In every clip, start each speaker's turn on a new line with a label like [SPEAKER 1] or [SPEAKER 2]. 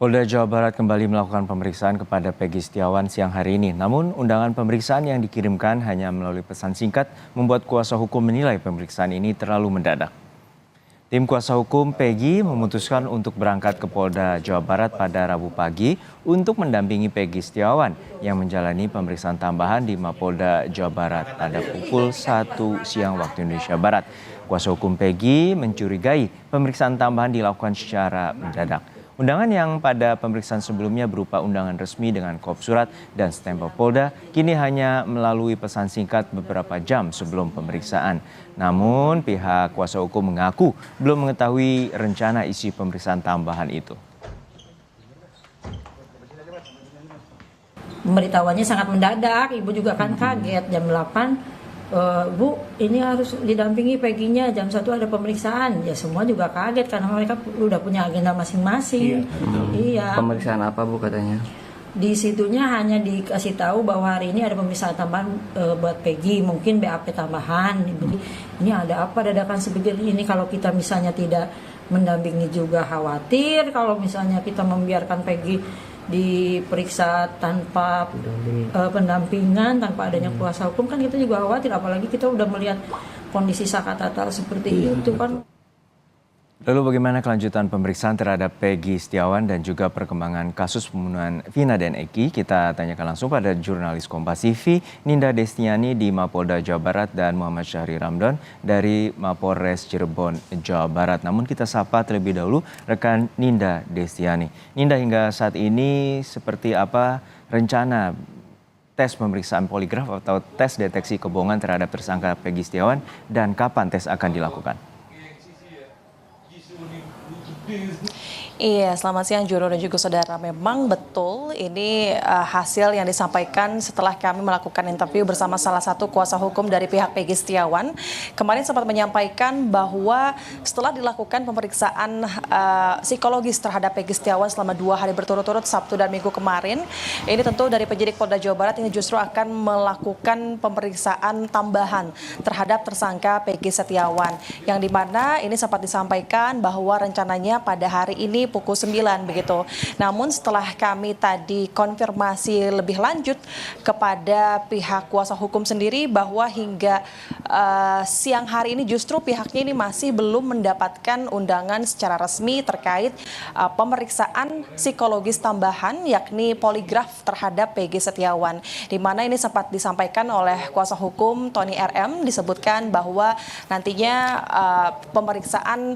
[SPEAKER 1] Polda Jawa Barat kembali melakukan pemeriksaan kepada Peggy Setiawan siang hari ini. Namun, undangan pemeriksaan yang dikirimkan hanya melalui pesan singkat membuat kuasa hukum menilai pemeriksaan ini terlalu mendadak. Tim kuasa hukum Peggy memutuskan untuk berangkat ke Polda Jawa Barat pada Rabu pagi untuk mendampingi Peggy Setiawan yang menjalani pemeriksaan tambahan di Mapolda Jawa Barat pada pukul 1 siang waktu Indonesia Barat. Kuasa hukum Peggy mencurigai pemeriksaan tambahan dilakukan secara mendadak. Undangan yang pada pemeriksaan sebelumnya berupa undangan resmi dengan kop surat dan stempel Polda, kini hanya melalui pesan singkat beberapa jam sebelum pemeriksaan. Namun pihak kuasa hukum mengaku belum mengetahui rencana isi pemeriksaan tambahan itu.
[SPEAKER 2] Pemberitahuannya sangat mendadak, ibu juga kan kaget jam 8. Bu, ini harus didampingi Peggy-nya, jam 1 ada pemeriksaan. Ya semua juga kaget karena mereka udah punya agenda masing-masing. Iya.
[SPEAKER 3] Pemeriksaan apa Bu katanya?
[SPEAKER 2] Di situnya hanya dikasih tahu bahwa hari ini ada pemeriksaan tambahan buat Peggy, mungkin BAP tambahan. Ini ada apa dadakan sebegini ini, kalau kita misalnya tidak mendampingi juga khawatir kalau misalnya kita membiarkan Peggy diperiksa tanpa pendampingan, tanpa adanya kuasa hukum, kan kita juga khawatir, apalagi kita udah melihat kondisi Sakatatal seperti itu kan.
[SPEAKER 1] Lalu bagaimana kelanjutan pemeriksaan terhadap Peggy Setiawan dan juga perkembangan kasus pembunuhan Vina dan Eki? Kita tanyakan langsung pada jurnalis Kompas TV Ninda Destiani di Mapolda Jawa Barat dan Muhammad Syahri Ramdan dari Mapolres Cirebon, Jawa Barat. Namun kita sapa terlebih dahulu rekan Ninda Destiani. Ninda, hingga saat ini seperti apa rencana tes pemeriksaan poligraf atau tes deteksi kebohongan terhadap tersangka Peggy Setiawan dan kapan tes akan dilakukan?
[SPEAKER 4] Iya, selamat siang Juro dan juga saudara. Memang betul ini hasil yang disampaikan setelah kami melakukan interview bersama salah satu kuasa hukum dari pihak Peggy Setiawan. Kemarin sempat menyampaikan bahwa setelah dilakukan pemeriksaan psikologis terhadap Peggy Setiawan selama 2 hari berturut-turut, Sabtu dan Minggu kemarin, ini tentu dari penyidik Polda Jawa Barat ini justru akan melakukan pemeriksaan tambahan terhadap tersangka Peggy Setiawan, yang dimana ini sempat disampaikan bahwa rencananya pada hari ini pukul 9 begitu. Namun setelah kami tadi konfirmasi lebih lanjut kepada pihak kuasa hukum sendiri bahwa hingga siang hari ini justru pihaknya ini masih belum mendapatkan undangan secara resmi terkait pemeriksaan psikologis tambahan yakni poligraf terhadap Peggy Setiawan. Di mana ini sempat disampaikan oleh kuasa hukum Tony RM, disebutkan bahwa nantinya pemeriksaan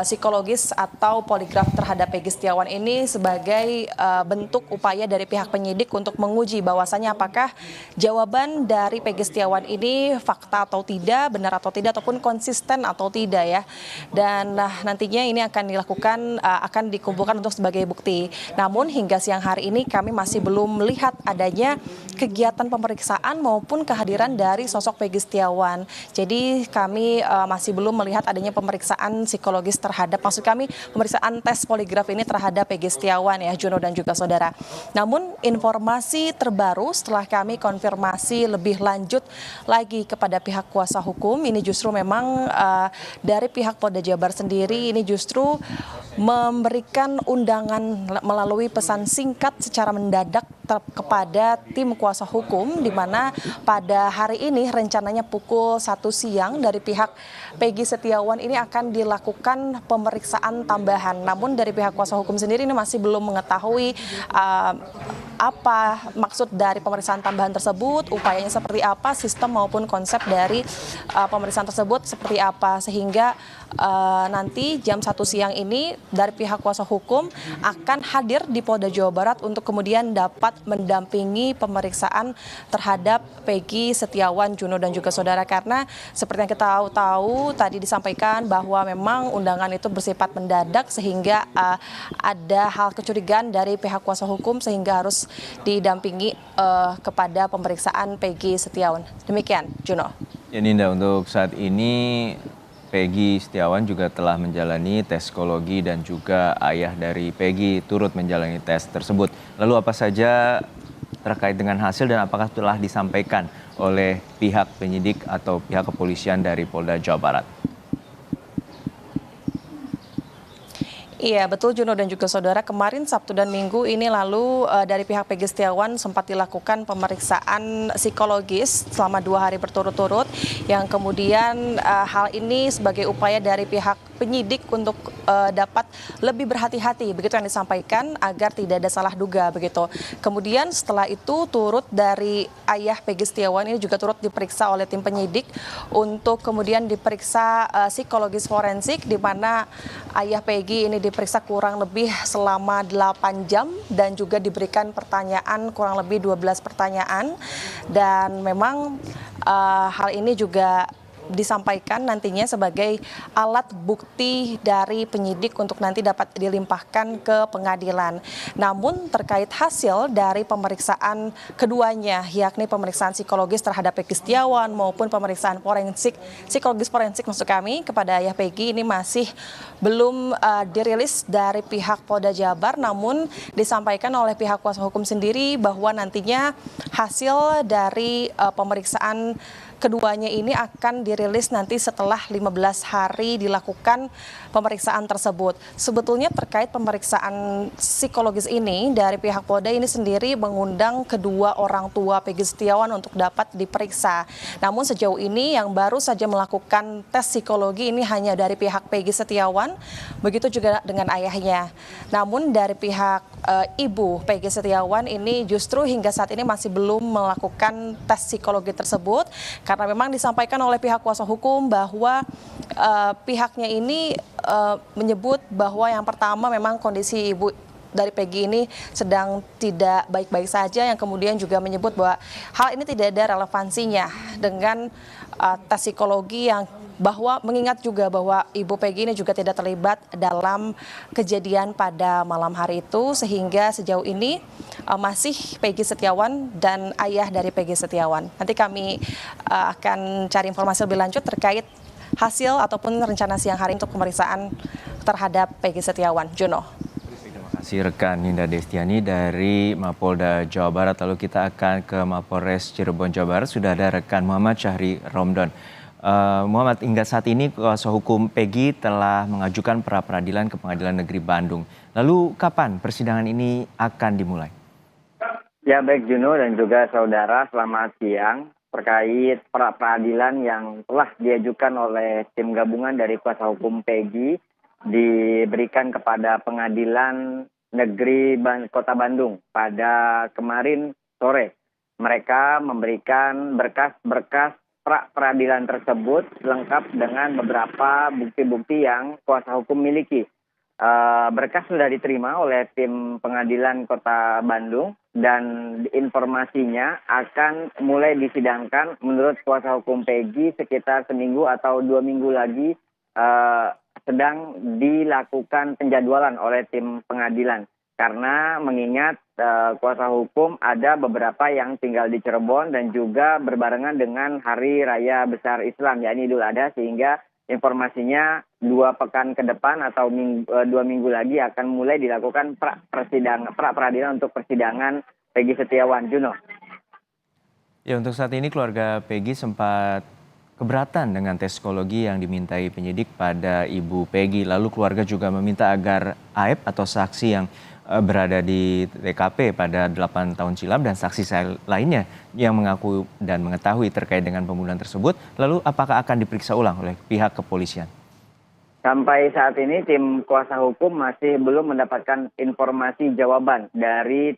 [SPEAKER 4] psikologis atau poligraf terhadap Peggy Setiawan ini sebagai bentuk upaya dari pihak penyidik untuk menguji bahwasannya apakah jawaban dari Peggy Setiawan ini fakta atau tidak, benar atau tidak, ataupun konsisten atau tidak ya. Dan nantinya ini akan dilakukan, akan dikumpulkan untuk sebagai bukti. Namun hingga siang hari ini kami masih belum melihat adanya kegiatan pemeriksaan maupun kehadiran dari sosok Peggy Setiawan. Jadi kami masih belum melihat adanya pemeriksaan psikologis terhadap, maksud kami pemeriksaan tes poligraf ini terhadap Peggy Setiawan ya, Juno dan juga saudara. Namun informasi terbaru setelah kami konfirmasi lebih lanjut lagi kepada pihak kuasa hukum, ini justru memang dari pihak Polda Jabar sendiri ini justru memberikan undangan melalui pesan singkat secara mendadak kepada tim kuasa hukum, di mana pada hari ini rencananya pukul 1 siang dari pihak Peggy Setiawan ini akan dilakukan pemeriksaan tambahan. Namun dari pihak kuasa hukum sendiri ini masih belum mengetahui apa maksud dari pemeriksaan tambahan tersebut, upayanya seperti apa, sistem maupun konsep dari pemeriksaan tersebut seperti apa, sehingga nanti jam 1 siang ini dari pihak kuasa hukum akan hadir di Polda Jawa Barat untuk kemudian dapat mendampingi pemeriksaan terhadap Peggy Setiawan, Juno dan juga saudara, karena seperti yang kita tahu tadi disampaikan bahwa memang undangan itu bersifat mendadak sehingga ada hal kecurigaan dari pihak kuasa hukum sehingga harus didampingi kepada pemeriksaan Peggy Setiawan. Demikian, Juno.
[SPEAKER 1] Ya Ninda, untuk saat ini Peggy Setiawan juga telah menjalani tes psikologi dan juga ayah dari Peggy turut menjalani tes tersebut. Lalu apa saja terkait dengan hasil dan apakah telah disampaikan oleh pihak penyidik atau pihak kepolisian dari Polda Jawa Barat?
[SPEAKER 4] Iya, betul Juno dan juga saudara. Kemarin Sabtu dan Minggu ini lalu dari pihak Pegi Setiawan sempat dilakukan pemeriksaan psikologis selama 2 hari berturut-turut, yang kemudian hal ini sebagai upaya dari pihak penyidik untuk dapat lebih berhati-hati, begitu yang disampaikan, agar tidak ada salah duga begitu. Kemudian setelah itu turut dari ayah Pegi Setiawan ini juga turut diperiksa oleh tim penyidik untuk kemudian diperiksa psikologis forensik, di mana ayah Pegi ini diperiksa kurang lebih selama 8 jam dan juga diberikan pertanyaan kurang lebih 12 pertanyaan, dan memang hal ini juga disampaikan nantinya sebagai alat bukti dari penyidik untuk nanti dapat dilimpahkan ke pengadilan. Namun terkait hasil dari pemeriksaan keduanya, yakni pemeriksaan psikologis terhadap Pegi Setiawan maupun pemeriksaan forensik, psikologis forensik maksud kami kepada ayah Pegi, ini masih belum dirilis dari pihak Polda Jabar, namun disampaikan oleh pihak kuasa hukum sendiri bahwa nantinya hasil dari pemeriksaan keduanya ini akan dirilis nanti setelah 15 hari dilakukan pemeriksaan tersebut. Sebetulnya terkait pemeriksaan psikologis ini dari pihak Polda ini sendiri mengundang kedua orang tua Pegi Setiawan untuk dapat diperiksa. Namun sejauh ini yang baru saja melakukan tes psikologi ini hanya dari pihak Pegi Setiawan, begitu juga dengan ayahnya. Namun dari pihak ibu Pegi Setiawan ini justru hingga saat ini masih belum melakukan tes psikologi tersebut, karena memang disampaikan oleh pihak kuasa hukum bahwa pihaknya ini menyebut bahwa yang pertama memang kondisi ibu dari Pegi ini sedang tidak baik-baik saja, yang kemudian juga menyebut bahwa hal ini tidak ada relevansinya dengan tes psikologi, yang bahwa mengingat juga bahwa ibu Pegi ini juga tidak terlibat dalam kejadian pada malam hari itu, sehingga sejauh ini masih Pegi Setiawan dan ayah dari Pegi Setiawan. Nanti kami akan cari informasi lebih lanjut terkait hasil ataupun rencana siang hari untuk pemeriksaan terhadap Pegi Setiawan. Juno.
[SPEAKER 1] Terima kasih rekan Ninda Destiani dari Mapolda Jawa Barat. Lalu kita akan ke Mapolres Cirebon Jawa Barat. Sudah ada rekan Muhammad Syahri Romdon. Muhammad, hingga saat ini kuasa hukum Pegi telah mengajukan pra peradilan ke Pengadilan Negeri Bandung. Lalu kapan persidangan ini akan dimulai?
[SPEAKER 3] Ya, baik Juno dan juga saudara, selamat siang. Terkait pra peradilan yang telah diajukan oleh tim gabungan dari kuasa hukum Pegi diberikan kepada Pengadilan Negeri Kota Bandung pada kemarin sore. Mereka memberikan berkas-berkas pra peradilan tersebut lengkap dengan beberapa bukti-bukti yang kuasa hukum miliki. Berkas sudah diterima oleh tim pengadilan Kota Bandung dan informasinya akan mulai disidangkan menurut kuasa hukum Pegi sekitar seminggu atau 2 minggu lagi, sedang dilakukan penjadwalan oleh tim pengadilan. Karena mengingat kuasa hukum ada beberapa yang tinggal di Cirebon dan juga berbarengan dengan Hari Raya Besar Islam, yakni Idul Adha, sehingga informasinya 2 pekan ke depan atau 2 minggu lagi akan mulai dilakukan pra peradilan untuk persidangan Pegi Setiawan. Juno.
[SPEAKER 1] Ya, untuk saat ini keluarga Pegi sempat keberatan dengan tes psikologi yang dimintai penyidik pada ibu Pegi. Lalu keluarga juga meminta agar AEP atau saksi yang berada di TKP pada 8 tahun silam dan saksi lainnya yang mengaku dan mengetahui terkait dengan pembunuhan tersebut, lalu apakah akan diperiksa ulang oleh pihak kepolisian?
[SPEAKER 3] Sampai saat ini tim kuasa hukum masih belum mendapatkan informasi jawaban dari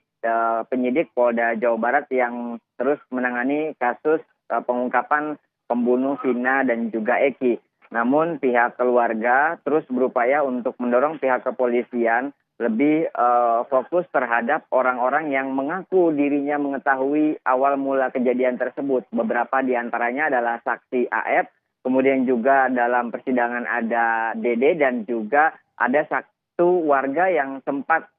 [SPEAKER 3] penyidik Polda Jawa Barat yang terus menangani kasus pengungkapan pembunuh Vina dan juga Eki. Namun pihak keluarga terus berupaya untuk mendorong pihak kepolisian lebih fokus terhadap orang-orang yang mengaku dirinya mengetahui awal mula kejadian tersebut. Beberapa diantaranya adalah saksi AF, kemudian juga dalam persidangan ada Dede, dan juga ada satu warga yang sempat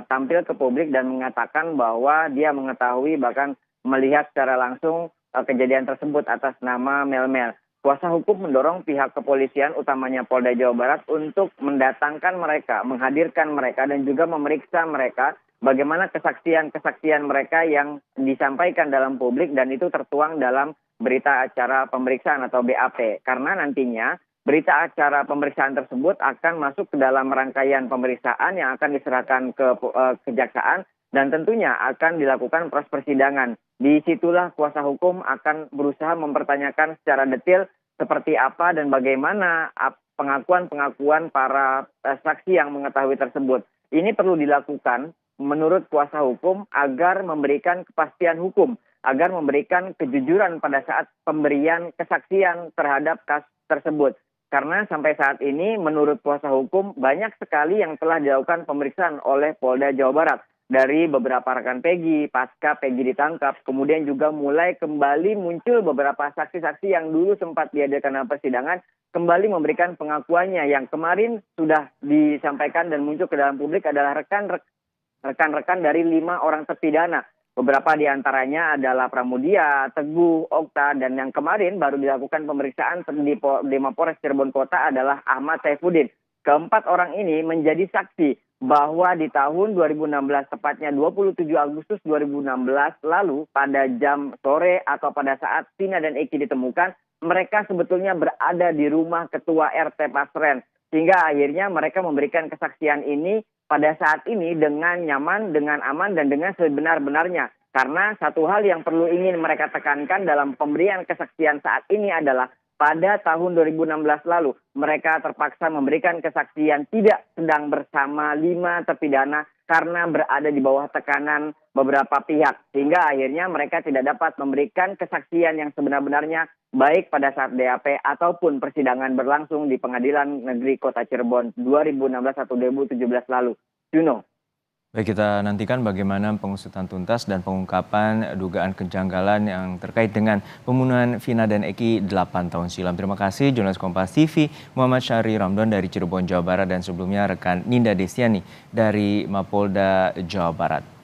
[SPEAKER 3] tampil ke publik dan mengatakan bahwa dia mengetahui bahkan melihat secara langsung kejadian tersebut atas nama Melmel. Kuasa hukum mendorong pihak kepolisian, utamanya Polda Jawa Barat, untuk mendatangkan mereka, menghadirkan mereka, dan juga memeriksa mereka bagaimana kesaksian-kesaksian mereka yang disampaikan dalam publik, dan itu tertuang dalam berita acara pemeriksaan atau BAP. Karena nantinya berita acara pemeriksaan tersebut akan masuk ke dalam rangkaian pemeriksaan yang akan diserahkan ke kejaksaan dan tentunya akan dilakukan proses persidangan. Disitulah kuasa hukum akan berusaha mempertanyakan secara detail seperti apa dan bagaimana pengakuan-pengakuan para saksi yang mengetahui tersebut. Ini perlu dilakukan menurut kuasa hukum agar memberikan kepastian hukum, agar memberikan kejujuran pada saat pemberian kesaksian terhadap kasus tersebut. Karena sampai saat ini menurut kuasa hukum banyak sekali yang telah dilakukan pemeriksaan oleh Polda Jawa Barat. Dari beberapa rekan Peggy, pasca Peggy ditangkap, kemudian juga mulai kembali muncul beberapa saksi-saksi yang dulu sempat dihadirkan dalam persidangan, kembali memberikan pengakuannya yang kemarin sudah disampaikan dan muncul ke dalam publik adalah rekan-rekan dari 5 orang terpidana. Beberapa di antaranya adalah Pramudia, Teguh, Okta, dan yang kemarin baru dilakukan pemeriksaan di Mapolres Cirebon Kota adalah Ahmad Saifuddin. Keempat orang ini menjadi saksi bahwa di tahun 2016, tepatnya 27 Agustus 2016 lalu, pada jam sore atau pada saat Tina dan Eki ditemukan, mereka sebetulnya berada di rumah Ketua RT Pasren. Sehingga akhirnya mereka memberikan kesaksian ini pada saat ini dengan nyaman, dengan aman, dan dengan sebenar-benarnya. Karena satu hal yang perlu ingin mereka tekankan dalam pemberian kesaksian saat ini adalah pada tahun 2016 lalu, mereka terpaksa memberikan kesaksian tidak sedang bersama 5 terpidana karena berada di bawah tekanan beberapa pihak. Sehingga akhirnya mereka tidak dapat memberikan kesaksian yang sebenar-benarnya baik pada saat DAP ataupun persidangan berlangsung di Pengadilan Negeri Kota Cirebon 2016 atau 2017 lalu. Juno.
[SPEAKER 1] Baik, kita nantikan bagaimana pengusutan tuntas dan pengungkapan dugaan kejanggalan yang terkait dengan pembunuhan Vina dan Eki 8 tahun silam. Terima kasih jurnalis Kompas TV Muhammad Syahri Ramdan dari Cirebon, Jawa Barat, dan sebelumnya rekan Ninda Destiani dari Mapolda, Jawa Barat.